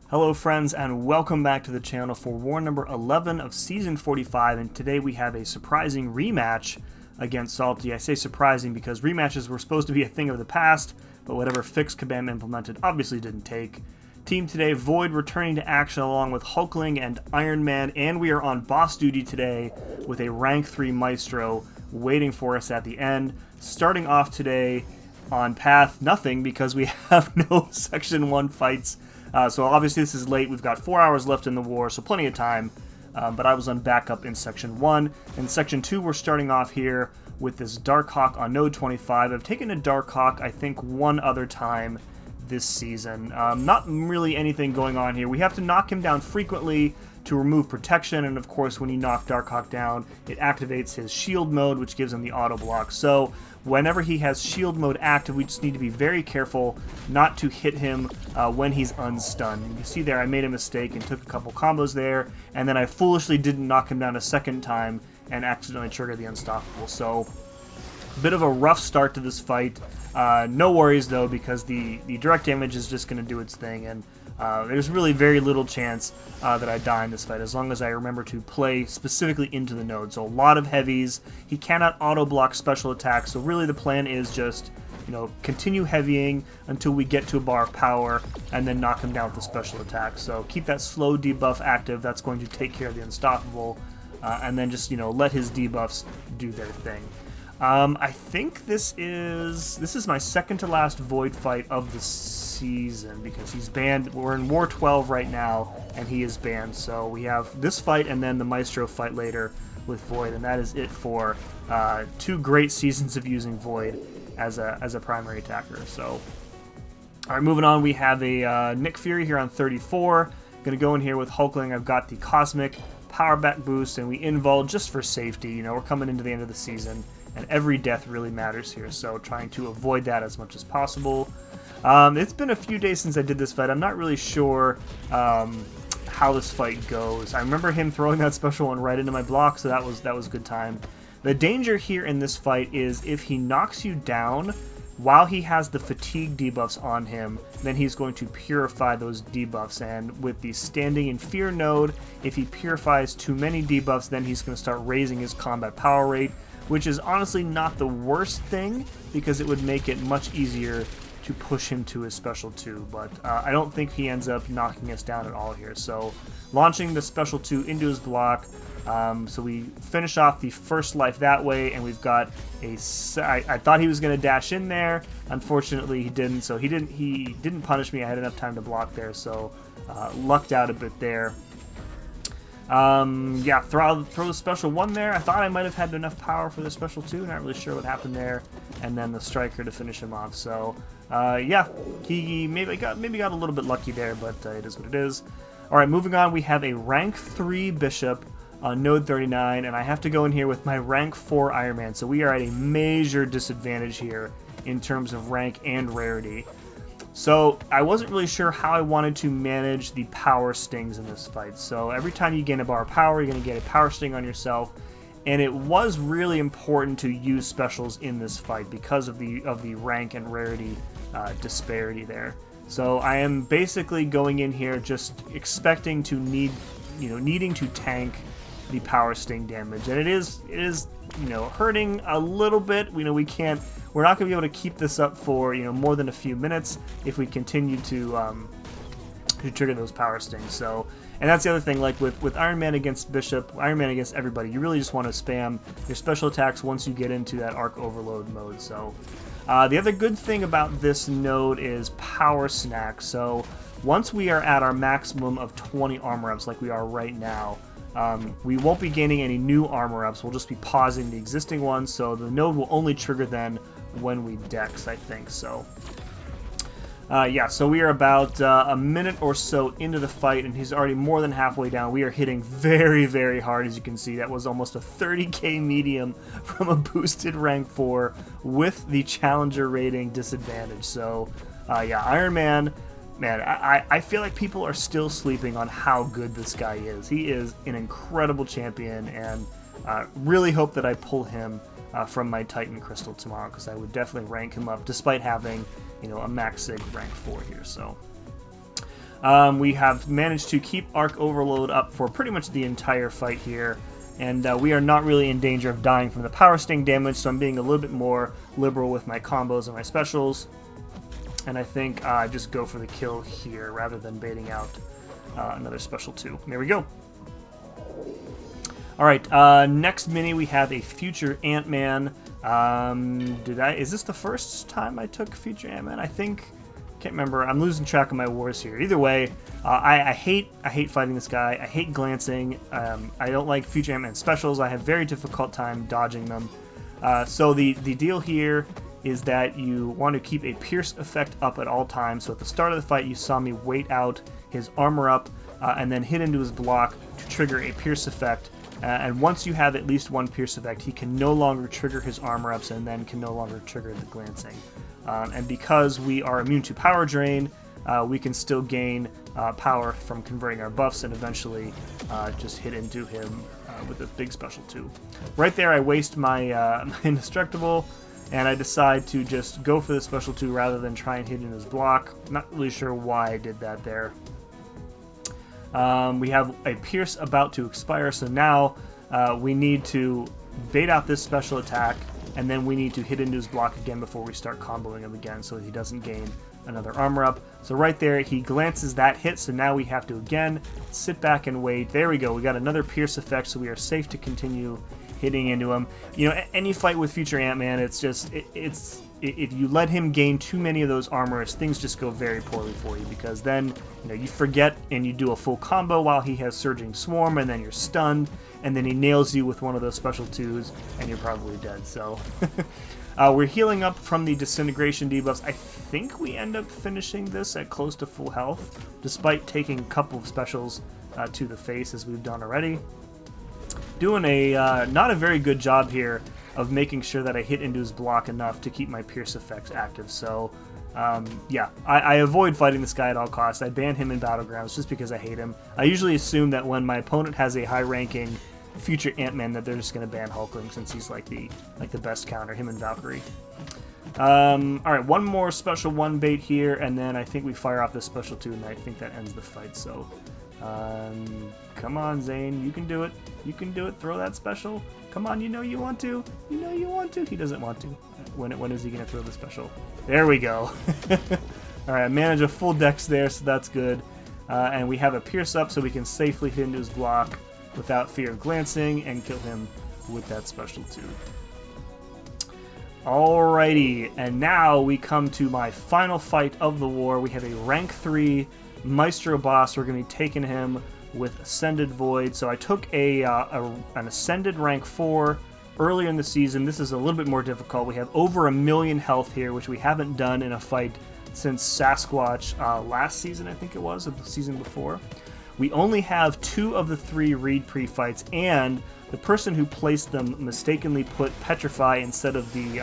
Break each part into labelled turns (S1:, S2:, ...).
S1: Hello friends, and welcome back to the channel for war number 11 of season 45, and today we have a surprising rematch against Salty. I say surprising because rematches were supposed to be a thing of the past, but whatever fix Kabam implemented obviously didn't take. Team today, Void returning to action along with Hulkling and Iron Man, and we are on boss duty today with a rank 3 Maestro waiting for us at the end. Starting off today on path nothing because we have no section 1 fights. So obviously this is late. We've got 4 hours left in the war, so plenty of time. But I was on backup in Section 1. In Section 2, we're starting off here with this DARKHAWK on Node 25. I've taken a DARKHAWK, I think, one other time this season. Not really anything going on here. We have to knock him down frequently to remove protection, and of course when you knock DARKHAWK down, it activates his shield mode, which gives him the auto block. So whenever he has shield mode active, we just need to be very careful not to hit him when he's unstunned. You see there I made a mistake and took a couple combos there, and then I foolishly didn't knock him down a second time and accidentally triggered the unstoppable. So a bit of a rough start to this fight. No worries though, because the direct damage is just going to do its thing, and there's really very little chance that I die in this fight as long as I remember to play specifically into the node. So a lot of heavies. He cannot auto block special attacks, so really the plan is just, you know, continue heavying until we get to a bar of power and then knock him down with the special attack. So keep that slow debuff active. That's going to take care of the unstoppable, and then just, you know, let his debuffs do their thing. I think this is my second to last Void fight of the season because he's banned. We're in War 12 right now, and he is banned. So we have this fight and then the Maestro fight later with Void, and that is it for 2 great seasons of using Void as a primary attacker. So, all right, moving on, we have a Nick Fury here on 34. Gonna go in here with Hulkling. I've got the Cosmic Power Back Boost, and we invul just for safety. You know, we're coming into the end of the season, and every death really matters here, so trying to avoid that as much as possible. It's been a few days since I did this fight. I'm not really sure how this fight goes. I remember him throwing that special one right into my block, so that was a good time. The danger here in this fight is if he knocks you down while he has the fatigue debuffs on him, then he's going to purify those debuffs, and with the standing in fear node, if he purifies too many debuffs, then he's going to start raising his combat power rate, which is honestly not the worst thing because it would make it much easier to push him to his special 2, but I don't think he ends up knocking us down at all here. So launching the special 2 into his block, so we finish off the first life that way, and we've got a... I thought he was going to dash in there. Unfortunately, he didn't, so he didn't punish me. I had enough time to block there, so lucked out a bit there. Yeah, throw the special 1 there. I thought I might have had enough power for the special 2. Not really sure what happened there. And then the striker to finish him off. So, yeah, he maybe got a little bit lucky there, but it is what it is. All right, moving on, we have a rank 3 Bishop on Node 39, and I have to go in here with my rank 4 Iron Man. So we are at a major disadvantage here in terms of rank and rarity. So I wasn't really sure how I wanted to manage the power stings in this fight. So every time you gain a bar of power, you're going to get a power sting on yourself. And it was really important to use specials in this fight because of the rank and rarity disparity there. So I am basically going in here just expecting to needing to tank the power sting damage, and it is hurting a little bit. We're not going to be able to keep this up for more than a few minutes if we continue to trigger those power stings. So, and that's the other thing, like with Iron Man against Bishop, Iron Man against everybody, you really just want to spam your special attacks once you get into that arc overload mode. So the other good thing about this node is power snack. So once we are at our maximum of 20 armor ups like we are right now, we won't be gaining any new armor ups. We'll just be pausing the existing ones, so the node will only trigger then when we dex, I think. So yeah, so we are about a minute or so into the fight, and he's already more than halfway down. We are hitting very, very hard, as you can see. That was almost a 30k medium from a boosted rank 4 with the challenger rating disadvantage. So yeah, Iron Man, man, I feel like people are still sleeping on how good this guy is. He is an incredible champion, and really hope that I pull him from my Titan Crystal tomorrow, because I would definitely rank him up despite having, a max sig rank 4 here. So We have managed to keep Arc Overload up for pretty much the entire fight here, and we are not really in danger of dying from the Power Sting damage, so I'm being a little bit more liberal with my combos and my specials, and I think I just go for the kill here rather than baiting out another special 2. There we go. Alright, next mini we have a Future Ant-Man. Is this the first time I took Future Ant-Man? I think, can't remember. I'm losing track of my wars here. Either way, I hate fighting this guy. I hate glancing. I don't like Future Ant-Man specials. I have very difficult time dodging them. So the deal here is that you want to keep a Pierce effect up at all times. So at the start of the fight, you saw me wait out his armor up and then hit into his block to trigger a Pierce effect. And once you have at least one Pierce effect, he can no longer trigger his armor ups and then can no longer trigger the glancing. And because we are immune to power drain, we can still gain power from converting our buffs and eventually just hit into him with a big special 2. Right there I waste my, my indestructible, and I decide to just go for the special 2 rather than try and hit in his block. Not really sure why I did that there. We have a Pierce about to expire, so now we need to bait out this special attack, and then we need to hit into his block again before we start comboing him again so he doesn't gain another armor up. So right there, he glances that hit, so now we have to again sit back and wait. There we go, we got another Pierce effect, so we are safe to continue hitting into him. You know, any fight with Future Ant-Man, it's just, if you let him gain too many of those armors, things just go very poorly for you, because then, you know, you forget and you do a full combo while he has Surging Swarm, and then you're stunned, and then he nails you with one of those special 2s, and you're probably dead. So we're healing up from the disintegration debuffs. I think we end up finishing this at close to full health, despite taking a couple of specials to the face, as we've done already. Doing a not a very good job here of making sure that I hit into his block enough to keep my Pierce effects active. So, yeah, I avoid fighting this guy at all costs. I ban him in Battlegrounds just because I hate him. I usually assume that when my opponent has a high-ranking Future Ant-Man that they're just going to ban Hulkling, since he's like the best counter, him and Valkyrie. Alright, one more special 1 bait here, and then I think we fire off this special 2, and I think that ends the fight. So, come on, Zane, you can do it. You can do it. Throw that special. Come on, you know you want to. You know you want to. He doesn't want to. When is he going to throw the special? There we go. Alright, I manage a full dex there, so that's good. And we have a Pierce up, so we can safely hit into his block without fear of glancing and kill him with that special 2. Alrighty, and now we come to my final fight of the war. We have a rank 3 Maestro boss. We're going to be taking him with Ascended Void. So I took an Ascended rank 4 earlier in the season. This is a little bit more difficult. We have over 1 million health here, which we haven't done in a fight since Sasquatch last season, I think it was, or the season before. We only have 2 of the 3 Reed pre-fights, and the person who placed them mistakenly put Petrify instead of the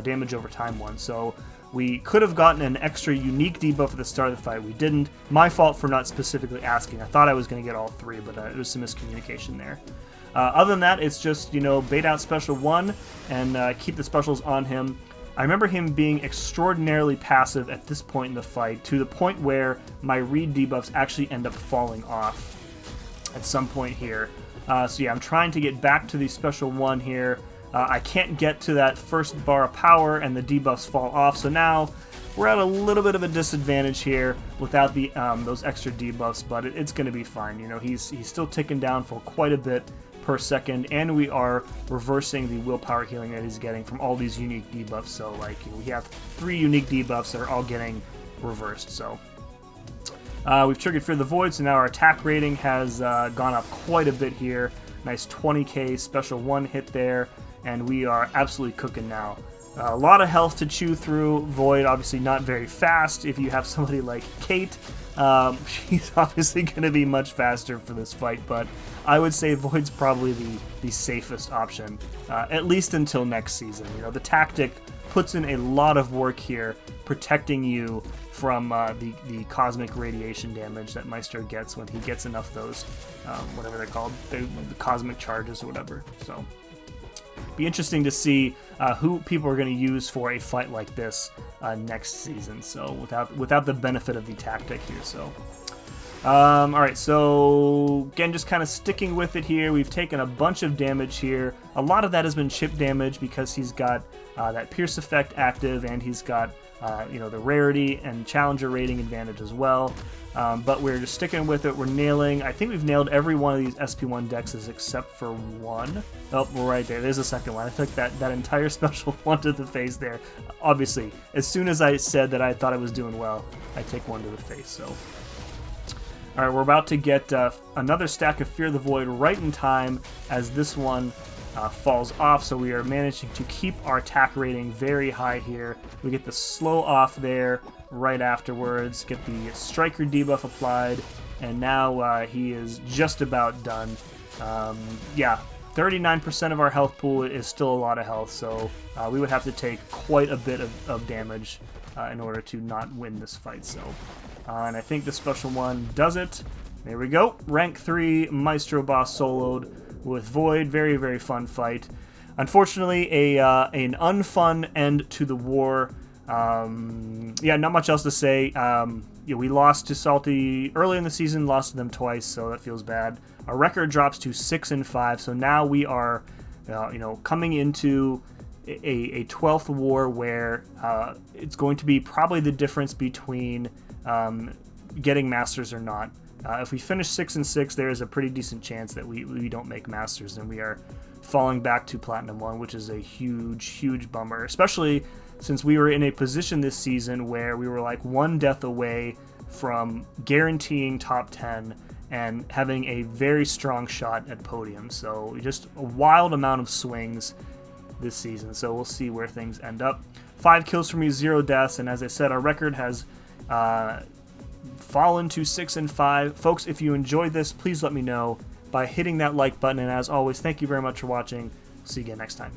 S1: damage over time one. So we could have gotten an extra unique debuff at the start of the fight. We didn't. My fault for not specifically asking. I thought I was going to get all 3, but it was some miscommunication there. Other than that, it's just, you know, bait out special 1 and keep the specials on him. I remember him being extraordinarily passive at this point in the fight, to the point where my Reed debuffs actually end up falling off at some point here. So yeah, I'm trying to get back to the special 1 here. I can't get to that first bar of power, and the debuffs fall off, so now we're at a little bit of a disadvantage here without the those extra debuffs, but it's going to be fine. You know, he's still ticking down for quite a bit per second, and we are reversing the willpower healing that he's getting from all these unique debuffs. So, like, we have 3 unique debuffs that are all getting reversed. So we've triggered Fear the Void, so now our attack rating has gone up quite a bit here. Nice 20k special 1 hit there, and we are absolutely cooking now. A lot of health to chew through. Void, obviously not very fast. If you have somebody like Kate, she's obviously going to be much faster for this fight, but I would say Void's probably the safest option, at least until next season. You know, the tactic puts in a lot of work here, protecting you from the cosmic radiation damage that Maestro gets when he gets enough of those, whatever they're called, the cosmic charges or whatever. So be interesting to see who people are going to use for a fight like this next season. So without the benefit of the tactic here. So all right, so again, just kind of sticking with it here. We've taken a bunch of damage here. A lot of that has been chip damage because he's got that pierce effect active, and he's got the rarity and challenger rating advantage as well. But we're just sticking with it. We're nailing. I think we've nailed every one of these SP1 dexes except for one. Oh, we're right there. There's a second one. I took that entire special one to the face there. Obviously, as soon as I said that I thought I was doing well, I take one to the face. So. All right, we're about to get another stack of Fear the Void right in time as this one falls off, so we are managing to keep our attack rating very high here. We get the slow off there right afterwards, get the striker debuff applied, and now he is just about done. Yeah, 39% of our health pool is still a lot of health, so we would have to take quite a bit of damage in order to not win this fight. So. And I think the special one does it. There we go. Rank 3 Maestro boss soloed with Void. Very, very fun fight. Unfortunately, an unfun end to the war. Yeah, not much else to say. We lost to Salty early in the season, lost to them twice, so that feels bad. Our record drops to 6-5, so now we are, coming into a 12th war where it's going to be probably the difference between getting Masters or not. If we finish 6-6, there is a pretty decent chance that we don't make Masters, and we are falling back to Platinum 1, which is a huge, huge bummer, especially since we were in a position this season where we were like one death away from guaranteeing top 10 and having a very strong shot at podium. So just a wild amount of swings this season, so we'll see where things end up. 5 kills for me, 0 deaths, and as I said, our record has fallen to 6-5. Folks, if you enjoyed this, please let me know by hitting that like button, and as always, thank you very much for watching. See you again next time.